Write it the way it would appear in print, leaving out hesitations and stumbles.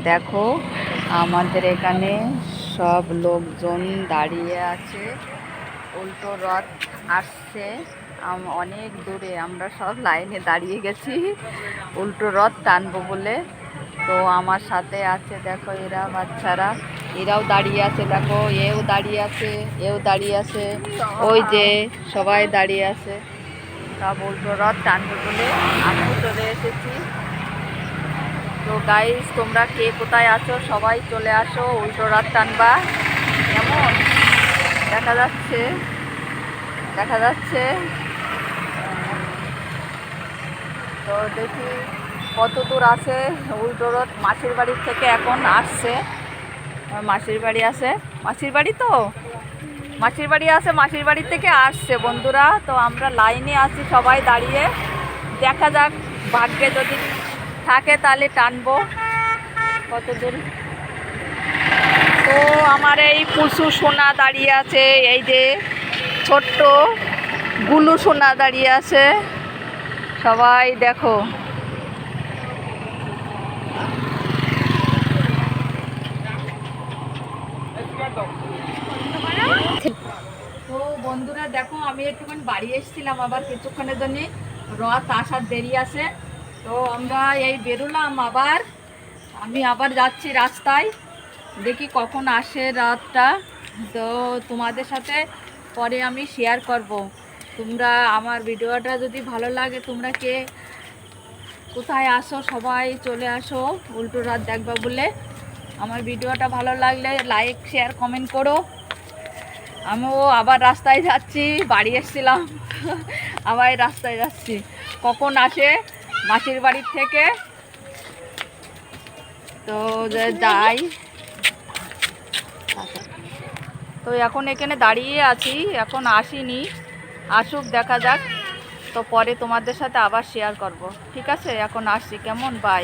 দেখো আমাদের এখানে সব লোকজন দাঁড়িয়ে আছে, উল্টো রথ আসছে অনেক দূরে। আমরা সব লাইনে দাঁড়িয়ে গেছি উল্টো রথ টানবো বলে। তো আমার সাথে আছে দেখো এরা বাচ্চারা, এরাও দাঁড়িয়ে আছে, দেখো এও দাঁড়িয়ে আছে, এও দাঁড়িয়ে আছে, ওই যে সবাই দাঁড়িয়ে আছে। সব উল্টো রথ টানবো বলে আমিও চলে এসেছি। তো গাইস, তোমরা কে কোথায় আছো সবাই চলে আসো উল্টো রথ টানবা। কেমন দেখা যাচ্ছে? দেখা যাচ্ছে। তো দেখি কত দূর আছে উল্টো রথ। মাসির বাড়ির থেকে এখন আসছে, মাসির বাড়ি আছে, মাসির বাড়ি তো মাসির বাড়ি আছে, মাসির বাড়ি থেকে আসছে বন্ধুরা। তো আমরা লাইনে আছি সবাই দাঁড়িয়ে, দেখা যাক ভাগ্যে যদি থাকে তাহলে টানবো কত দূর। তো আমার এই পুষু সোনা দাঁড়িয়ে আছে, এই যে ছোট্ট গুলু সোনা দাঁড়িয়ে আছে, সবাই দেখো। তো বন্ধুরা দেখো, আমি একটুখানি বাড়ি এসেছিলাম, আবার কিছুক্ষণের জন্য রথ আসার দেরি আছে। তো আমরা এই বেরোলাম, আবার আমি আবার যাচ্ছি রাস্তায়, দেখি কখন আসে রথটা। তো তোমাদের সাথে পরে আমি শেয়ার করব। তোমরা আমার ভিডিওটা যদি ভালো লাগে, তোমরা কে কোথায় আসো সবাই চলে আসো উল্টো রথ দেখবা বলে। আমার ভিডিওটা ভালো লাগলে লাইক শেয়ার কমেন্ট করো। আমিও আবার রাস্তায় যাচ্ছি, বাড়ি এসেছিলাম আবার রাস্তায় যাচ্ছি, কখন আসে মাসির বাড়ির থেকে। তো যাই। তো এখন এখানে দাঁড়িয়ে আছি, এখন আসিনি, আসুক দেখা যাক। তো পরে তোমাদের সাথে আবার শেয়ার করব, ঠিক আছে? এখন আসছি, কেমন? বাই।